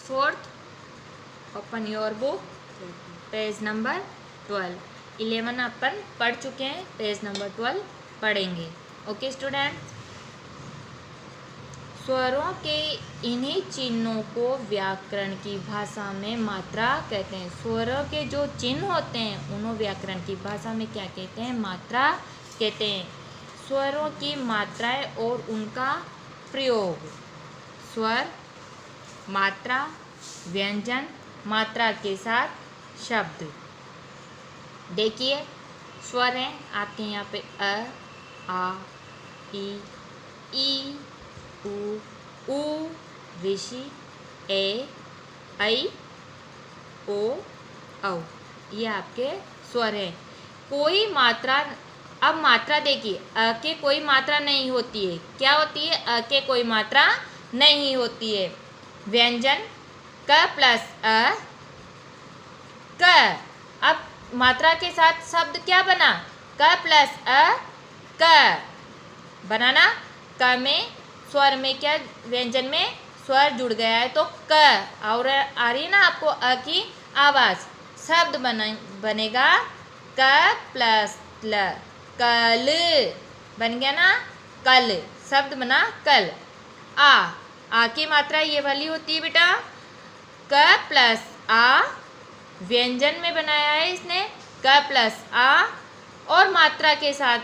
4th, open your book, page number 12। 11 अपन पढ़ चुके हैं, पेज नंबर 12 पढ़ेंगे। ओके स्टूडेंट्स, स्वरों के इन्हीं चिन्हों को व्याकरण की भाषा में मात्रा कहते हैं। स्वरों के जो चिन्ह होते हैं उन्हें व्याकरण की भाषा में क्या कहते हैं? मात्रा कहते हैं। स्वरों की मात्राएं और उनका प्रयोग। स्वर, मात्रा, व्यंजन, मात्रा के साथ शब्द। देखिए स्वर हैं आपके यहाँ पे अ, आ, ई, उ, ऋषि, ए, ऐ, ओ, औ। ये आपके स्वर हैं। कोई मात्रा, अब मात्रा देखिए, अ के कोई मात्रा नहीं होती है। क्या होती है? अ के कोई मात्रा नहीं होती है। व्यंजन क प्लस अ, क। अब मात्रा के साथ शब्द क्या बना? क प्लस अ, क बनाना। क में स्वर में क्या, व्यंजन में स्वर जुड़ गया है तो क, और आ रही है ना आपको अ की आवाज। शब्द बनेगा क प्लस ल, कल बन गया ना, कल। शब्द बना कल। आ की मात्रा ये वाली होती है बेटा, क प्लस आ। व्यंजन में बनाया है इसने क प्लस आ, और मात्रा के साथ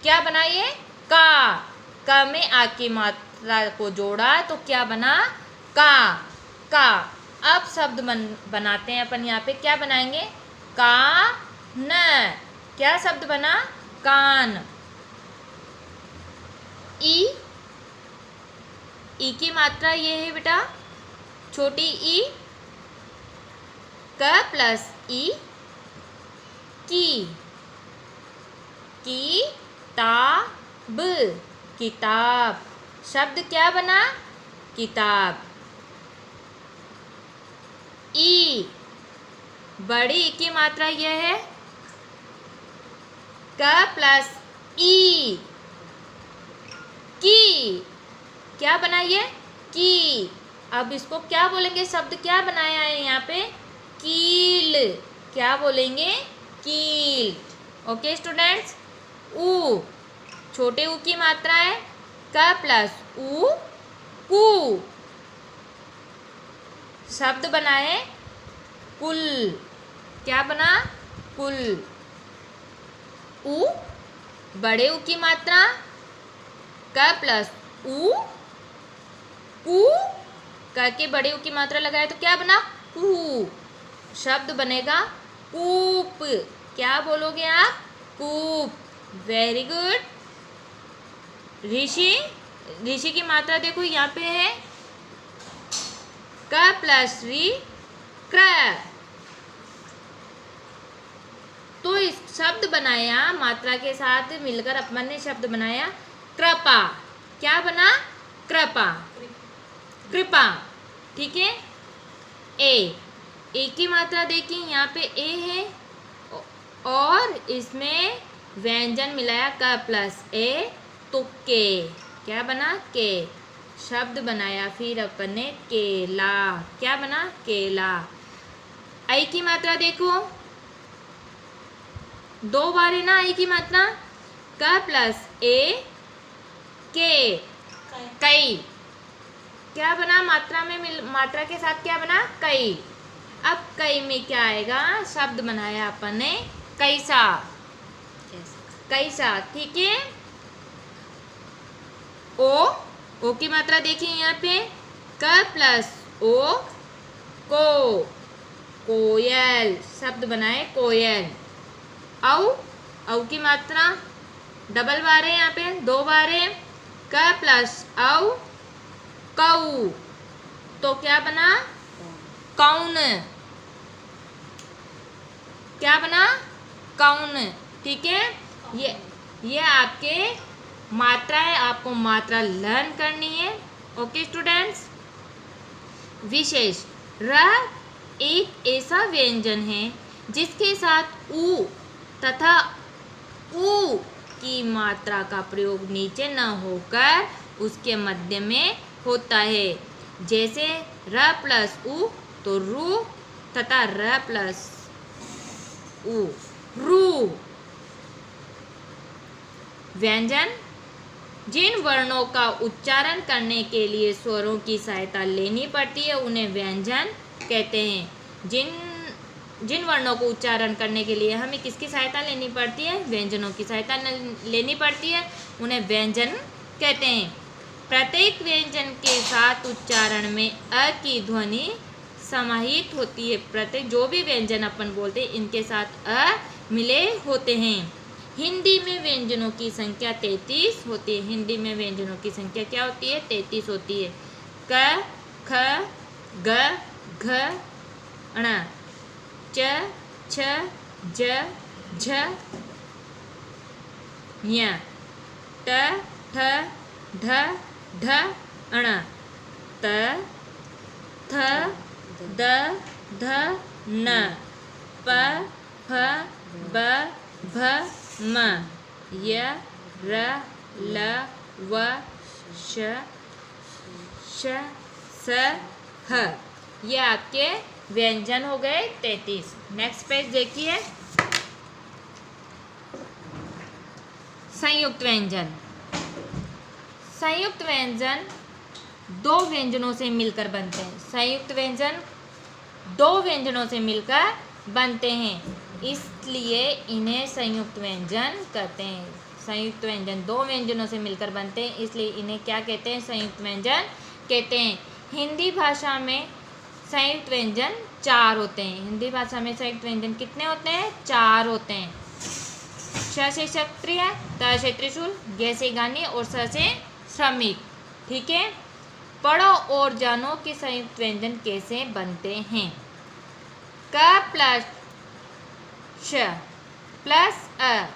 क्या बनाइए? का। क में आ की मात्रा को जोड़ा तो क्या बना? का। का। अब शब्द बनाते हैं अपन। यहाँ पे क्या बनाएंगे? का न। क्या शब्द बना? कान। ई की मात्रा ये है बेटा, छोटी ई, क प्लस ई, की। ताब, किताब। शब्द क्या बना? किताब। ई, बड़ी ई की मात्रा यह है, क प्लस ई, की। क्या बना ये? की। अब इसको क्या बोलेंगे? शब्द क्या बनाया है यहाँ पे? कील। क्या बोलेंगे? कील। Okay students. ऊ, छोटे ऊ की मात्रा है क प्लस ऊ, कु। शब्द बना है कुल। क्या बना? कुल। ऊ, बड़े ऊ की मात्रा क प्लस ऊ, कु। क के बड़े ऊ की मात्रा लगाए तो क्या बना? कू। शब्द बनेगा कूप। क्या बोलोगे आप? कूप। Very good. ऋषि, ऋषि की मात्रा देखो यहाँ पे है क प्लस री, क्र। तो इस शब्द बनाया, मात्रा के साथ मिलकर अपन ने शब्द बनाया कृपा। क्या बना? कृपा, कृपा। ठीक है। ए की मात्रा देखिए यहाँ पे ए है, और इसमें व्यंजन मिलाया क प्लस ए तो के। क्या बना? के। शब्द बनाया फिर अपन ने केला। क्या बना? केला। आई की मात्रा देखो, दो बार है ना आई की मात्रा, क प्लस ए, के, कई। क्या बना? मात्रा में मात्रा के साथ क्या बना? कई। अब कई में क्या आएगा? शब्द बनाया अपन ने कैसा। कैसा। ठीक है। ओ की मात्रा देखिए यहाँ पे क प्लस ओ, को, कोयल। शब्द बनाए कोयल। औ की मात्रा डबल बार है, यहाँ पे दो बार है, क प्लस औ, कौ। तो क्या बना? कौन। क्या बना? कौन। ठीक है। ये आपके मात्रा है, आपको मात्रा लर्न करनी है। Okay students. विशेष, र एक ऐसा व्यंजन है जिसके साथ ऊ तथा ऊ की मात्रा का प्रयोग नीचे न होकर उसके मध्य में होता है। जैसे र प्लस उ तो रू तथा र प्लस उ रू। व्यंजन जिन वर्णों का उच्चारण करने के लिए स्वरों की सहायता लेनी पड़ती है उन्हें व्यंजन कहते हैं। जिन वर्णों को उच्चारण करने के लिए हमें किसकी सहायता लेनी पड़ती है, व्यंजनों की सहायता लेनी पड़ती है, उन्हें व्यंजन कहते हैं। प्रत्येक व्यंजन के साथ उच्चारण में अ की ध्वनि समाहित होती है। प्रत्येक जो भी व्यंजन अपन बोलते हैं इनके साथ अ मिले होते हैं। हिंदी में व्यंजनों की संख्या 33 होती है। हिंदी में व्यंजनों की संख्या क्या होती है, 33 होती है। क, ख, ग, घ, ण, च, छ, ज, झ, ञ, ट, ठ, ढ, ढ, ण, त, थ, द, ध, न, प, फ, ब, भ, म, य, र, ल, व, श, स, ह। ये आपके व्यंजन हो गए 33। नेक्स्ट पेज देखिए, संयुक्त व्यंजन। संयुक्त व्यंजन दो व्यंजनों से मिलकर बनते हैं। संयुक्त व्यंजन दो व्यंजनों से मिलकर बनते हैं, इसलिए इन्हें संयुक्त व्यंजन कहते हैं। संयुक्त व्यंजन दो व्यंजनों से मिलकर बनते हैं, इसलिए इन्हें क्या कहते हैं, संयुक्त व्यंजन कहते हैं। हिंदी भाषा में संयुक्त व्यंजन 4 होते हैं। हिंदी भाषा में संयुक्त व्यंजन कितने होते हैं, 4 होते हैं। श से क्षत्रिय, त से त्रिशूल, ग से गानी और स से श्रमिक। ठीक है, पढ़ो और जानो कि संयुक्त व्यंजन कैसे बनते हैं। क प्लस श प्लस अ,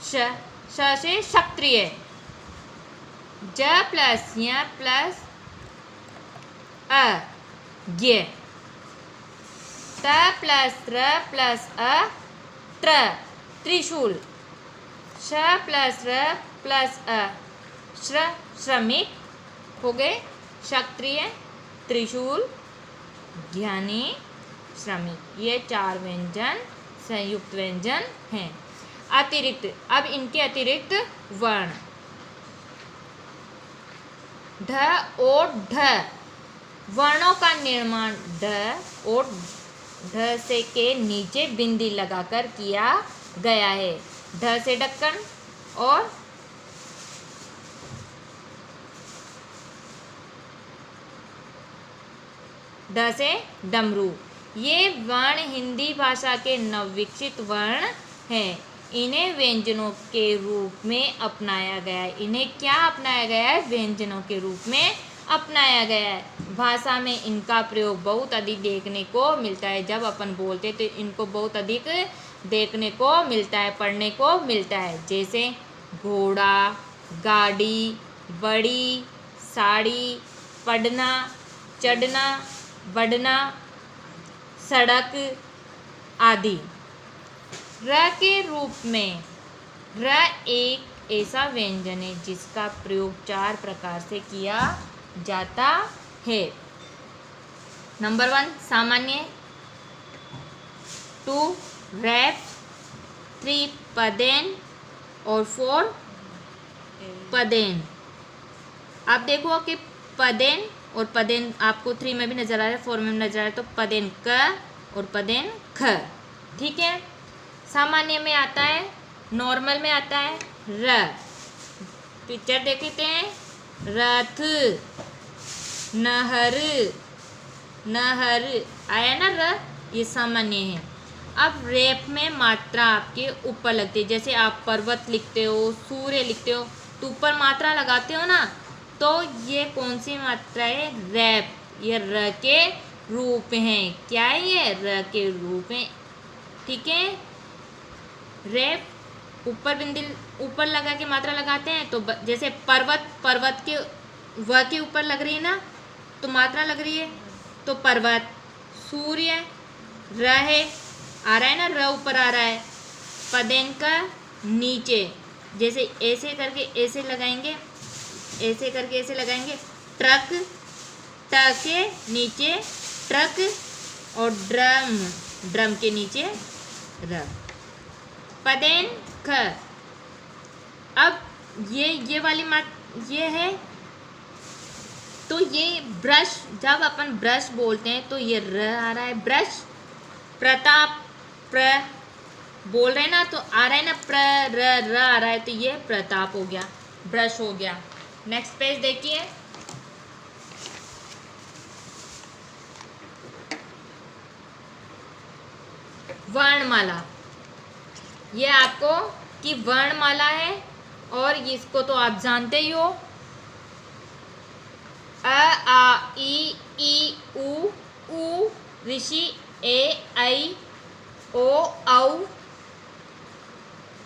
श से क्षत्रिय, ज प्लस य प्लस अ, ज्ञ, त प्लस र प्लस अ, त्र, त्रिशूल, श प्लस र प्लस अ, श्रमिक हो गए। क्षत्रिय, त्रिशूल, ज्ञानी, श्रमिक, ये 4 व्यंजन संयुक्त व्यंजन हैं। अतिरिक्त, अब इनके अतिरिक्त वर्ण ढ और ढ। वर्णों का निर्माण ढ और ढ से के नीचे बिंदी लगाकर किया गया है। ढ से ढक्कन और ढ से डमरू। ये वर्ण हिंदी भाषा के नवविकसित वर्ण हैं। इन्हें व्यंजनों के रूप में अपनाया गया है। इन्हें क्या अपनाया गया है, व्यंजनों के रूप में अपनाया गया है। भाषा में इनका प्रयोग बहुत अधिक देखने को मिलता है। जब अपन बोलते तो इनको बहुत अधिक देखने को मिलता है, पढ़ने को मिलता है। जैसे घोड़ा, गाड़ी, बड़ी, साड़ी, पढ़ना, चढ़ना, बढ़ना, सड़क आदि। र के रूप में र एक ऐसा व्यंजन है जिसका प्रयोग 4 प्रकार से किया जाता है। नंबर 1 सामान्य, 2 रैप, 3 पदेन और 4 पदेन। आप देखो कि पदेन और पदेन आपको 3 में भी नजर आ रहा है, 4 में भी नजर आ रहा है। तो पदेन क और पदेन ख। ठीक है, सामान्य में आता है, नॉर्मल में आता है र। पिक्चर देख लेते हैं, रथ, नहर, नहर आया ना र, ये सामान्य है। अब रेप में मात्रा आपके ऊपर लगती है। जैसे आप पर्वत लिखते हो, सूर्य लिखते हो तो ऊपर मात्रा लगाते हो ना, तो ये कौन सी मात्रा है, रैप। ये र के रूप हैं। क्या है ये, र के रूप हैं। ठीक है, रैप ऊपर बिंदी ऊपर लगा के मात्रा लगाते हैं। तो जैसे पर्वत, पर्वत के व के ऊपर लग रही है ना, तो मात्रा लग रही है, तो पर्वत। सूर्य र है, आ रहा है ना, र ऊपर आ रहा है। पदेन का नीचे, जैसे ऐसे करके ऐसे लगाएंगे, ऐसे करके ऐसे लगाएंगे। ट्रक ट के नीचे ट्रक और ड्रम के नीचे र। पदेन ख। अब ये वाली ये है, तो ये ब्रश, जब अपन ब्रश बोलते हैं तो ये र आ रहा है, ब्रश। प्रताप, प्र बोल रहे हैं ना, तो आ रहा है ना, प्र र आ रहा है, तो ये प्रताप हो गया, ब्रश हो गया। नेक्स्ट पेज देखिए। वर्णमाला, ये आपको कि वर्णमाला है, और इसको तो आप जानते ही हो, अ आ ई उ ऋषि, ए ऐ ओ औ,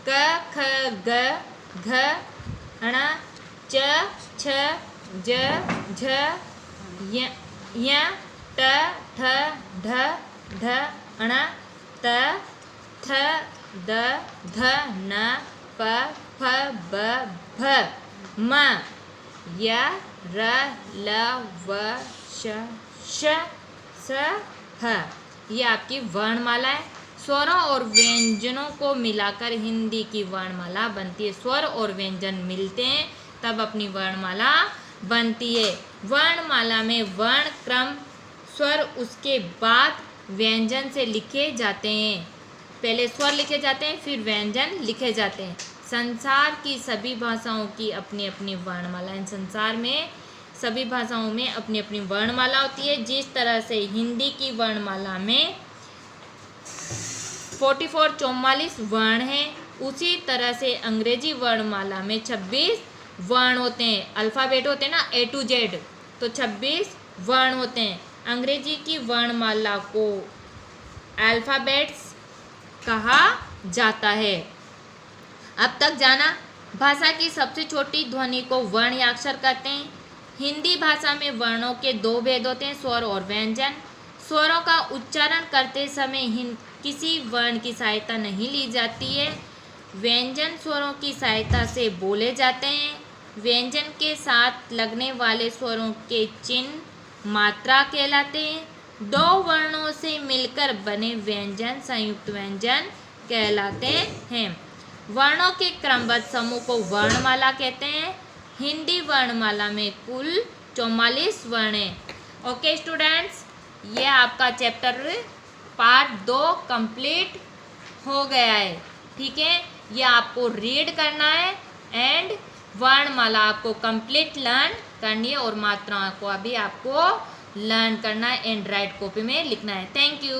क ख ग घ ण च छ ज झ य ट ठ ढ ढ ण त थ द ध न प फ ब भ म य र ल व श स ह। ये आपकी वर्णमाला है। स्वरों और व्यंजनों को मिलाकर हिंदी की वर्णमाला बनती है। स्वर और व्यंजन मिलते हैं तब अपनी वर्णमाला बनती है। वर्णमाला में वर्ण क्रम स्वर उसके बाद व्यंजन से लिखे जाते हैं। पहले स्वर लिखे जाते हैं, फिर व्यंजन लिखे जाते हैं। संसार की सभी भाषाओं की अपनी अपनी वर्णमाला है। संसार में सभी भाषाओं में अपनी अपनी वर्णमाला होती है। जिस तरह से हिंदी की वर्णमाला में 44 वर्ण हैं, उसी तरह से अंग्रेजी वर्णमाला में 26 वर्ण होते हैं। अल्फ़ाबेट होते हैं ना, A to Z, तो 26 वर्ण होते हैं। अंग्रेजी की वर्णमाला को अल्फ़ाबेट्स कहा जाता है। अब तक जाना, भाषा की सबसे छोटी ध्वनि को वर्ण या अक्षर कहते हैं। हिंदी भाषा में वर्णों के दो भेद होते हैं, स्वर और व्यंजन। स्वरों का उच्चारण करते समय किसी वर्ण की सहायता नहीं ली जाती है। व्यंजन स्वरों की सहायता से बोले जाते हैं। व्यंजन के साथ लगने वाले स्वरों के चिन्ह मात्रा कहलाते हैं। दो वर्णों से मिलकर बने व्यंजन संयुक्त व्यंजन कहलाते हैं। वर्णों के क्रमबद्ध समूह को वर्णमाला कहते हैं। हिंदी वर्णमाला में कुल 44 वर्ण हैं। ओके स्टूडेंट्स, ये आपका चैप्टर पार्ट 2 कंप्लीट हो गया है। ठीक है, ये आपको रीड करना है एंड वर्णमाला आपको कंप्लीट लर्न करनी है, और मात्राओं को अभी आपको लर्न करना है एंड राइट कॉपी में लिखना है। Thank you.